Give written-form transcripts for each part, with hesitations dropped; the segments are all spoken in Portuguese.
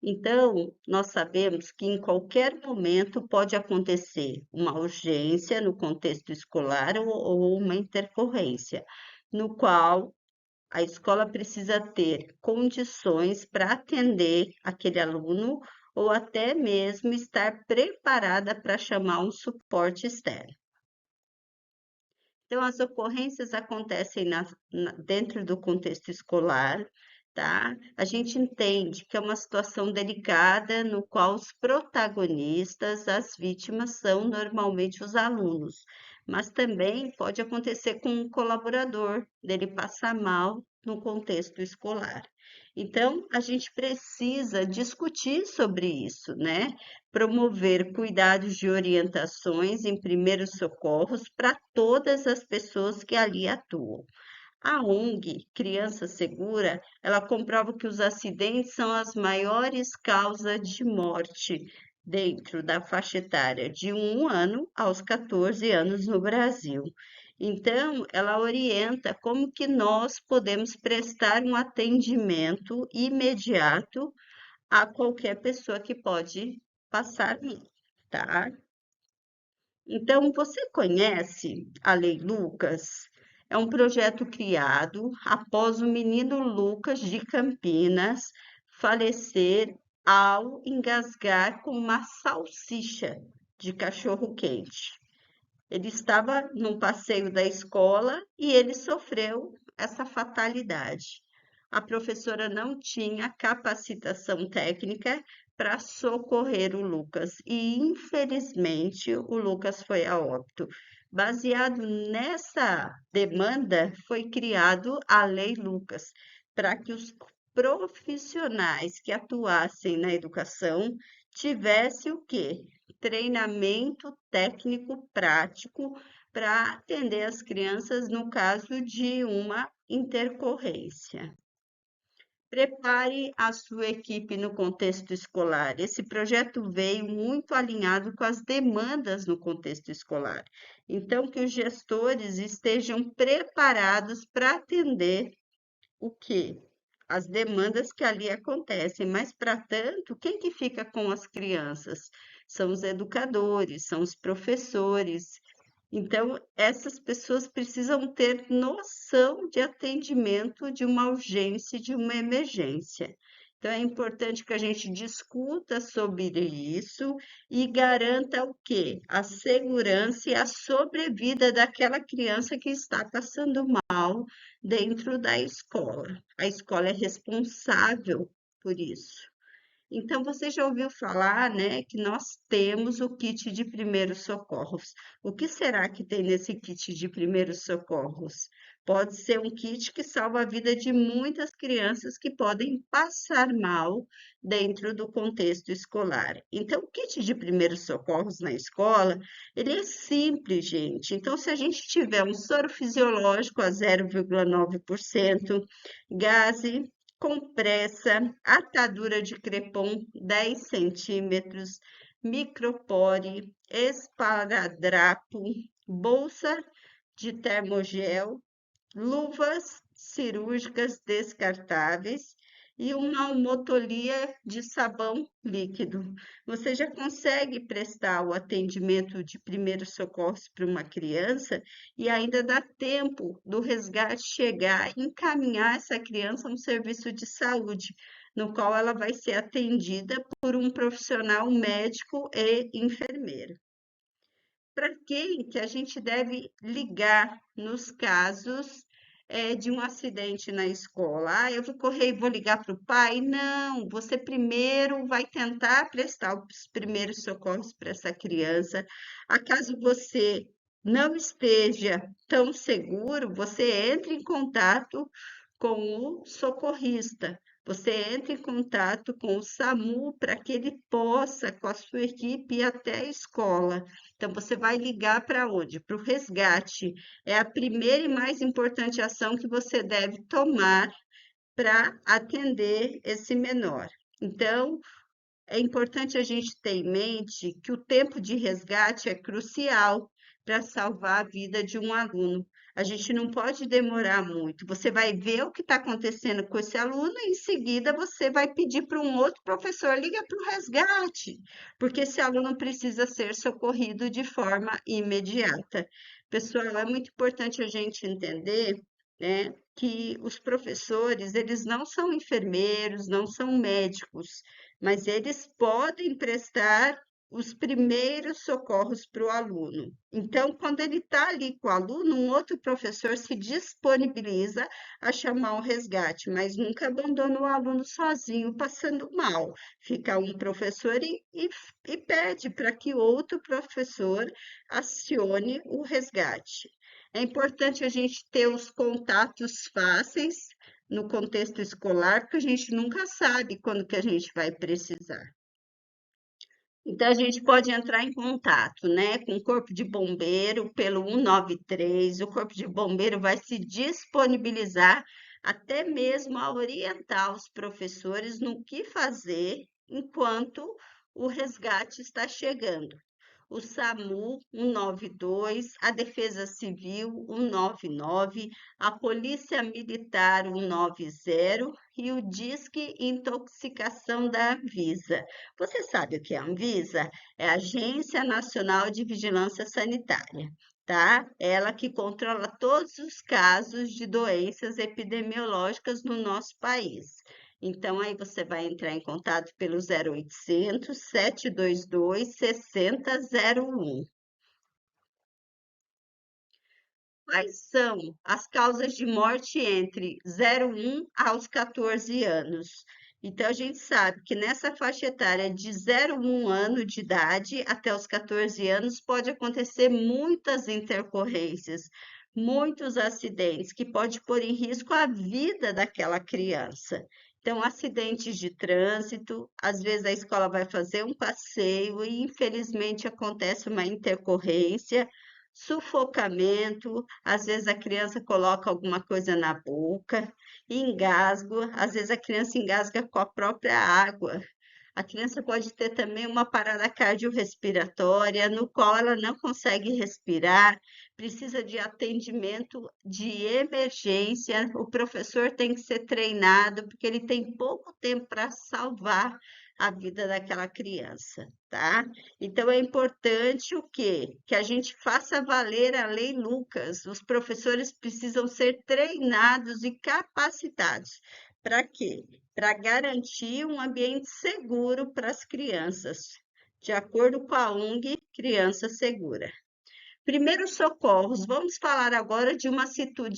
Então, nós sabemos que em qualquer momento pode acontecer uma urgência no contexto escolar ou uma intercorrência, no qual a escola precisa ter condições para atender aquele aluno ou até mesmo estar preparada para chamar um suporte externo. Então, as ocorrências acontecem dentro do contexto escolar, tá? A gente entende que é uma situação delicada no qual os protagonistas, as vítimas, são normalmente os alunos, mas também pode acontecer com um colaborador, dele passar mal no contexto escolar. Então, a gente precisa discutir sobre isso, né? Promover cuidados de orientações em primeiros socorros para todas as pessoas que ali atuam. A ONG Criança Segura, ela comprova que os acidentes são as maiores causas de morte dentro da faixa etária de 1 ano aos 14 anos no Brasil. Então, ela orienta como que nós podemos prestar um atendimento imediato a qualquer pessoa que pode passar mal, tá? Então, você conhece a Lei Lucas? É um projeto criado após o menino Lucas de Campinas falecer ao engasgar com uma salsicha de cachorro-quente. Ele estava num passeio da escola e ele sofreu essa fatalidade. A professora não tinha capacitação técnica para socorrer o Lucas e, infelizmente, o Lucas foi a óbito. Baseado nessa demanda, foi criado a Lei Lucas, para que os profissionais que atuassem na educação tivessem o quê? Treinamento técnico prático para atender as crianças no caso de uma intercorrência. Prepare a sua equipe no contexto escolar. Esse projeto veio muito alinhado com as demandas no contexto escolar. Então, que os gestores estejam preparados para atender o quê? As demandas que ali acontecem, mas para tanto, quem que fica com as crianças? São os educadores, são os professores. Então, essas pessoas precisam ter noção de atendimento de uma urgência, de uma emergência. Então, é importante que a gente discuta sobre isso e garanta o quê? A segurança e a sobrevida daquela criança que está passando mal dentro da escola. A escola é responsável por isso. Então, você já ouviu falar, né, que nós temos o kit de primeiros socorros. O que será que tem nesse kit de primeiros socorros? Pode ser um kit que salva a vida de muitas crianças que podem passar mal dentro do contexto escolar. Então, o kit de primeiros socorros na escola, ele é simples, gente. Então, se a gente tiver um soro fisiológico a 0,9%, gase compressa, atadura de crepom 10 centímetros, micropore, esparadrapo, bolsa de termogel, luvas cirúrgicas descartáveis e uma motolia de sabão líquido. Você já consegue prestar o atendimento de primeiros socorros para uma criança e ainda dá tempo do resgate chegar e encaminhar essa criança a um serviço de saúde, no qual ela vai ser atendida por um profissional médico e enfermeiro. Para quem que a gente deve ligar nos casos de um acidente na escola? Ah, eu vou correr e vou ligar para o pai? Não, você primeiro vai tentar prestar os primeiros socorros para essa criança. Acaso você não esteja tão seguro, você entra em contato com o socorrista. Você entra em contato com o SAMU para que ele possa, com a sua equipe, ir até a escola. Então, você vai ligar para onde? Para o resgate. É a primeira e mais importante ação que você deve tomar para atender esse menor. Então, é importante a gente ter em mente que o tempo de resgate é crucial, para salvar a vida de um aluno. A gente não pode demorar muito. Você vai ver o que está acontecendo com esse aluno e em seguida você vai pedir para um outro professor, liga para o resgate, porque esse aluno precisa ser socorrido de forma imediata. Pessoal, é muito importante a gente entender, né, que os professores, eles não são enfermeiros, não são médicos, mas eles podem prestar os primeiros socorros para o aluno. Então, quando ele está ali com o aluno, um outro professor se disponibiliza a chamar o resgate, mas nunca abandona o aluno sozinho, passando mal. Fica um professor e pede para que outro professor acione o resgate. É importante a gente ter os contatos fáceis no contexto escolar, porque a gente nunca sabe quando que a gente vai precisar. Então, a gente pode entrar em contato, né, com o Corpo de Bombeiro pelo 193. O Corpo de Bombeiro vai se disponibilizar até mesmo a orientar os professores no que fazer enquanto o resgate está chegando. O SAMU 192, a Defesa Civil 199, a Polícia Militar 190 e o Disque Intoxicação da Anvisa. Você sabe o que é a Anvisa? É a Agência Nacional de Vigilância Sanitária, tá? Ela que controla todos os casos de doenças epidemiológicas no nosso país. Então, aí você vai entrar em contato pelo 0800 722 6001. Quais são as causas de morte entre 0,1 aos 14 anos? Então, a gente sabe que nessa faixa etária de 0,1 ano de idade até os 14 anos pode acontecer muitas intercorrências, muitos acidentes que pode pôr em risco a vida daquela criança. Então, acidentes de trânsito, às vezes a escola vai fazer um passeio e infelizmente acontece uma intercorrência, sufocamento, às vezes a criança coloca alguma coisa na boca, engasgo, às vezes a criança engasga com a própria água. A criança pode ter também uma parada cardiorrespiratória, no qual ela não consegue respirar, precisa de atendimento de emergência. O professor tem que ser treinado, porque ele tem pouco tempo para salvar a vida daquela criança, tá? Então é importante o quê? Que a gente faça valer a lei Lucas. Os professores precisam ser treinados e capacitados. Para quê? Para garantir um ambiente seguro para as crianças, de acordo com a ONG Criança Segura. Primeiros socorros. Vamos falar agora de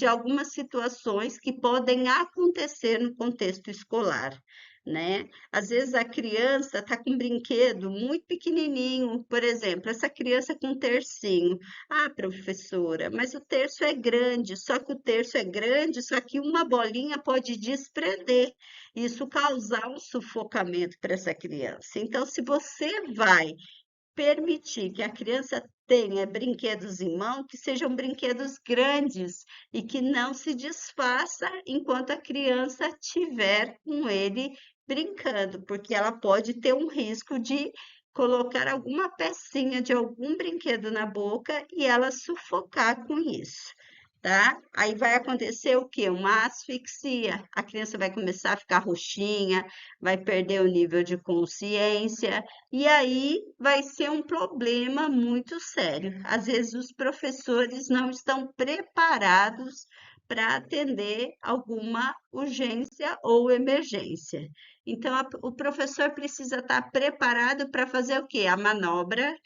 algumas situações que podem acontecer no contexto escolar, né? Às vezes a criança está com um brinquedo muito pequenininho, por exemplo, essa criança com um tercinho. Ah, professora, mas o terço é grande, só que o terço é grande, só que uma bolinha pode desprender, isso causar um sufocamento para essa criança. Então, se você vai permitir que a criança tenha brinquedos em mão, que sejam brinquedos grandes e que não se desfaça enquanto a criança estiver com ele brincando, porque ela pode ter um risco de colocar alguma pecinha de algum brinquedo na boca e ela sufocar com isso. Tá? Aí vai acontecer o quê? Uma asfixia. A criança vai começar a ficar roxinha, vai perder o nível de consciência, e aí vai ser um problema muito sério. Às vezes os professores não estão preparados para atender alguma urgência ou emergência. Então, o professor precisa estar preparado para fazer o quê? A manobra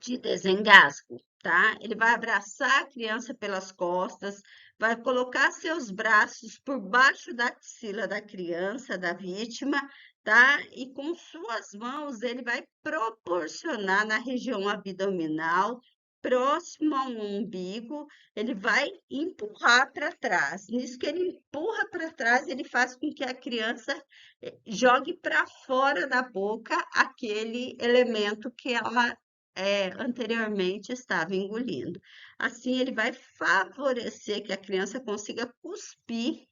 de desengasgo, tá? Ele vai abraçar a criança pelas costas, vai colocar seus braços por baixo da axila da criança, da vítima, tá? E com suas mãos ele vai proporcionar na região abdominal, próximo ao umbigo, ele vai empurrar para trás. Nisso que ele empurra para trás, ele faz com que a criança jogue para fora da boca aquele elemento que ela anteriormente estava engolindo. Assim, ele vai favorecer que a criança consiga cuspir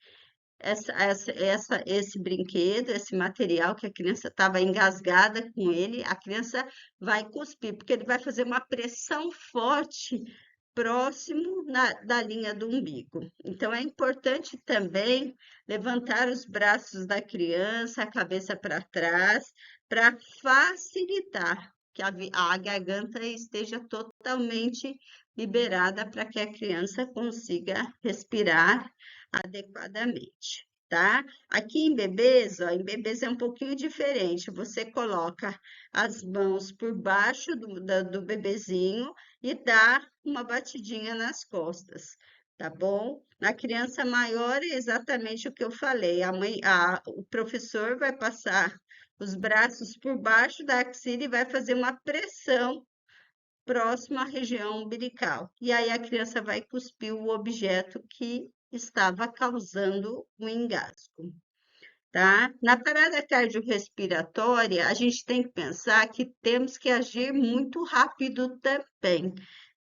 esse brinquedo, esse material que a criança estava engasgada com ele, a criança vai cuspir, porque ele vai fazer uma pressão forte próximo da linha do umbigo. Então, é importante também levantar os braços da criança, a cabeça para trás, para facilitar que a garganta esteja totalmente liberada para que a criança consiga respirar adequadamente, tá? Aqui em bebês, ó, em bebês é um pouquinho diferente. Você coloca as mãos por baixo do bebezinho e dá uma batidinha nas costas, tá bom? Na criança maior é exatamente o que eu falei. O professor vai passar os braços por baixo da axila e vai fazer uma pressão próximo à região umbilical. E aí a criança vai cuspir o objeto que estava causando o engasgo, tá? Na parada cardiorrespiratória, a gente tem que pensar que temos que agir muito rápido também,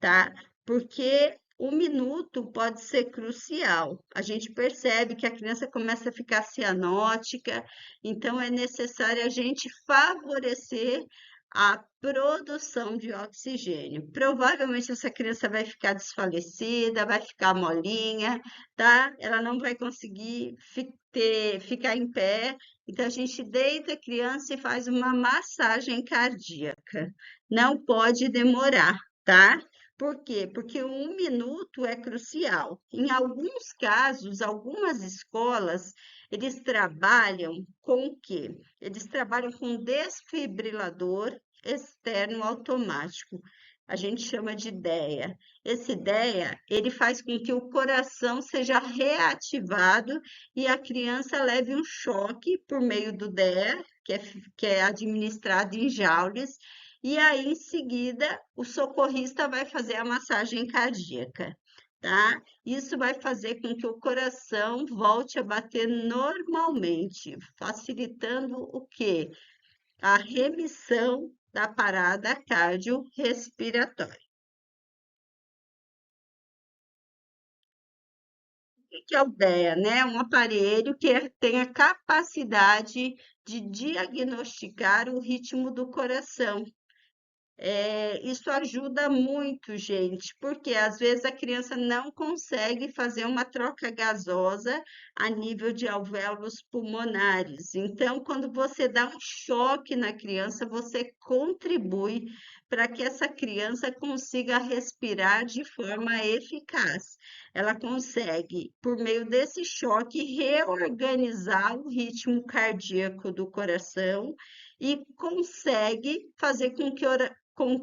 tá? Porque um minuto pode ser crucial. A gente percebe que a criança começa a ficar cianótica, então é necessário a gente favorecer a produção de oxigênio. Provavelmente essa criança vai ficar desfalecida, vai ficar molinha, tá? Ela não vai conseguir ficar em pé. Então, a gente deita a criança e faz uma massagem cardíaca. Não pode demorar, tá? Por quê? Porque um minuto é crucial. Em alguns casos, algumas escolas, eles trabalham com o quê? Eles trabalham com desfibrilador externo automático. A gente chama de DEA. Esse DEA, ele faz com que o coração seja reativado e a criança leve um choque por meio do DEA, que é administrado em joules, e aí, em seguida, o socorrista vai fazer a massagem cardíaca, tá? Isso vai fazer com que o coração volte a bater normalmente, facilitando o quê? A remissão da parada cardiorrespiratória. Que é o DEA, né? Um aparelho que tem a capacidade de diagnosticar o ritmo do coração. Isso ajuda muito, gente, porque às vezes a criança não consegue fazer uma troca gasosa a nível de alvéolos pulmonares. Então, quando você dá um choque na criança, você contribui para que essa criança consiga respirar de forma eficaz. Ela consegue, por meio desse choque, reorganizar o ritmo cardíaco do coração e consegue fazer com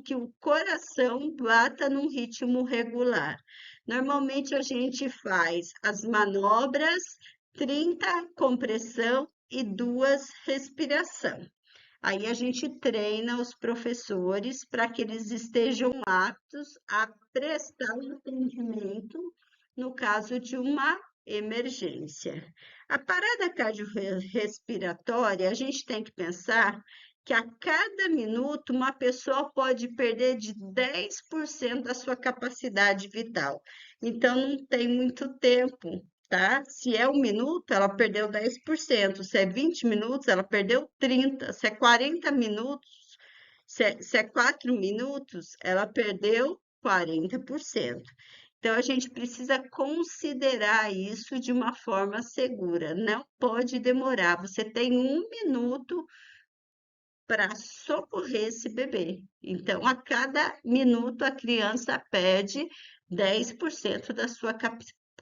que o coração bata num ritmo regular. Normalmente a gente faz as manobras 30 compressão e 2 respiração. Aí a gente treina os professores para que eles estejam aptos a prestar o atendimento no caso de uma emergência. A parada cardiorrespiratória, a gente tem que pensar que a cada minuto uma pessoa pode perder de 10% da sua capacidade vital. Então, não tem muito tempo, tá? Se é um minuto, ela perdeu 10%. Se é 20 minutos, ela perdeu 30%. Se é 40 minutos, se é 4 minutos, ela perdeu 40%. Então, a gente precisa considerar isso de uma forma segura. Não pode demorar. Você tem um minuto para socorrer esse bebê. Então, a cada minuto, a criança perde 10% da sua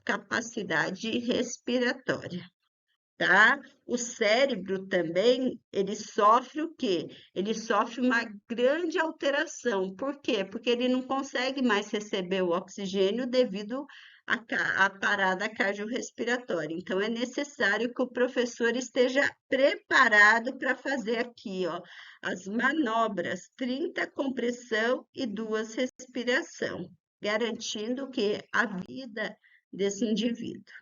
capacidade respiratória, tá? O cérebro também, ele sofre o quê? Ele sofre uma grande alteração. Por quê? Porque ele não consegue mais receber o oxigênio devido à parada cardiorrespiratória. Então, é necessário que o professor esteja preparado para fazer aqui, ó, as manobras 30 compressão e 2 respiração, garantindo que a vida desse indivíduo.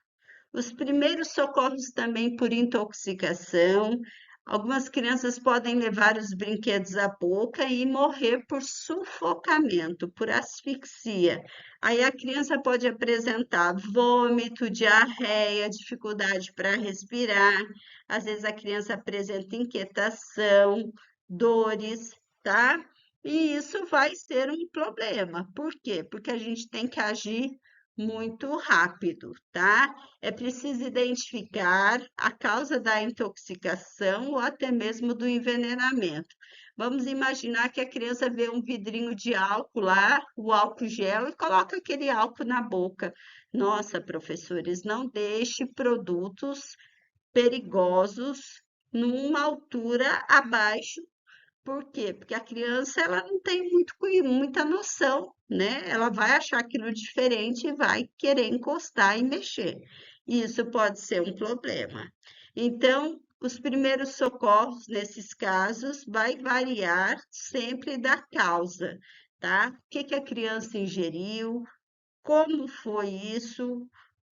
Os primeiros socorros também por intoxicação. Algumas crianças podem levar os brinquedos à boca e morrer por sufocamento, por asfixia. Aí a criança pode apresentar vômito, diarreia, dificuldade para respirar. Às vezes a criança apresenta inquietação, dores, tá? E isso vai ser um problema. Por quê? Porque a gente tem que agir muito rápido, tá? É preciso identificar a causa da intoxicação ou até mesmo do envenenamento. Vamos imaginar que a criança vê um vidrinho de álcool lá, o álcool gel, e coloca aquele álcool na boca. Nossa, professores, não deixe produtos perigosos numa altura abaixo. Por quê? Porque a criança ela não tem muita noção, né? Ela vai achar aquilo diferente e vai querer encostar e mexer. E isso pode ser um problema. Então, os primeiros socorros nesses casos vai variar sempre da causa, tá? O que que a criança ingeriu, como foi isso,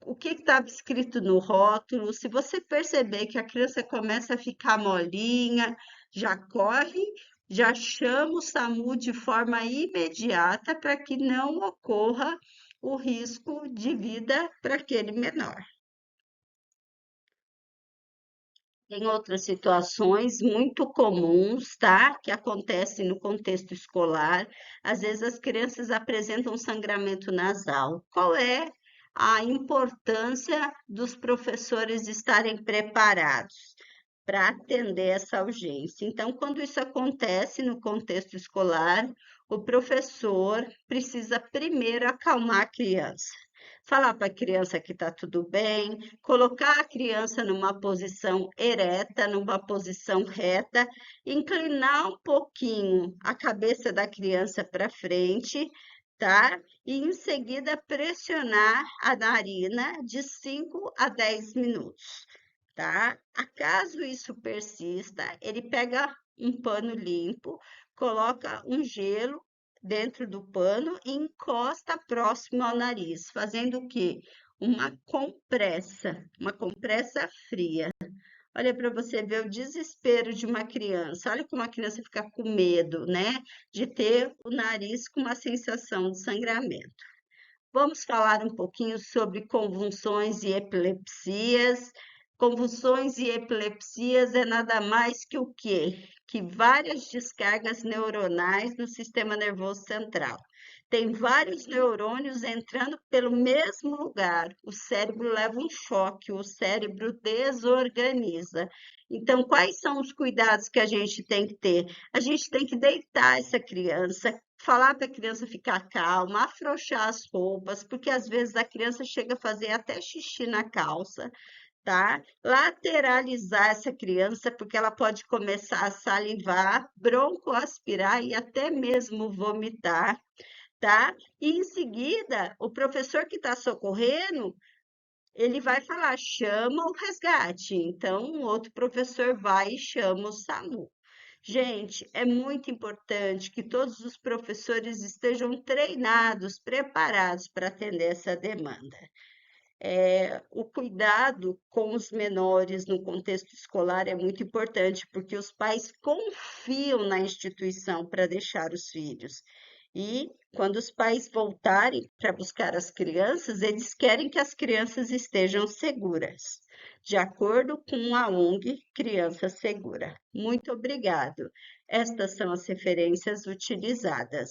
o que estava escrito no rótulo. Se você perceber que a criança começa a ficar molinha, já corre, já chama o SAMU de forma imediata para que não ocorra o risco de vida para aquele menor. Tem outras situações muito comuns, tá? Que acontecem no contexto escolar. Às vezes as crianças apresentam sangramento nasal. Qual é a importância dos professores estarem preparados para atender essa urgência? Então, quando isso acontece no contexto escolar, o professor precisa primeiro acalmar a criança. Falar para a criança que está tudo bem, colocar a criança numa posição ereta, numa posição reta, inclinar um pouquinho a cabeça da criança para frente, tá? E em seguida pressionar a narina de 5 a 10 minutos, tá? Acaso isso persista, ele pega um pano limpo, coloca um gelo dentro do pano e encosta próximo ao nariz, fazendo o quê? Uma compressa fria. Olha para você ver o desespero de uma criança. Olha como a criança fica com medo, né? De ter o nariz com uma sensação de sangramento. Vamos falar um pouquinho sobre convulsões e epilepsias. Convulsões e epilepsias é nada mais que o quê? Que várias descargas neuronais no sistema nervoso central. Tem vários neurônios entrando pelo mesmo lugar. O cérebro leva um choque, o cérebro desorganiza. Então, quais são os cuidados que a gente tem que ter? A gente tem que deitar essa criança, falar para a criança ficar calma, afrouxar as roupas, porque às vezes a criança chega a fazer até xixi na calça, tá? Lateralizar essa criança, porque ela pode começar a salivar, broncoaspirar e até mesmo vomitar, tá? E em seguida, o professor que está socorrendo, ele vai falar, chama o resgate. Então, um outro professor vai e chama o SAMU. Gente, é muito importante que todos os professores estejam treinados, preparados para atender essa demanda. O cuidado com os menores no contexto escolar é muito importante, porque os pais confiam na instituição para deixar os filhos. E quando os pais voltarem para buscar as crianças, eles querem que as crianças estejam seguras, de acordo com a ONG Criança Segura. Muito obrigado. Estas são as referências utilizadas.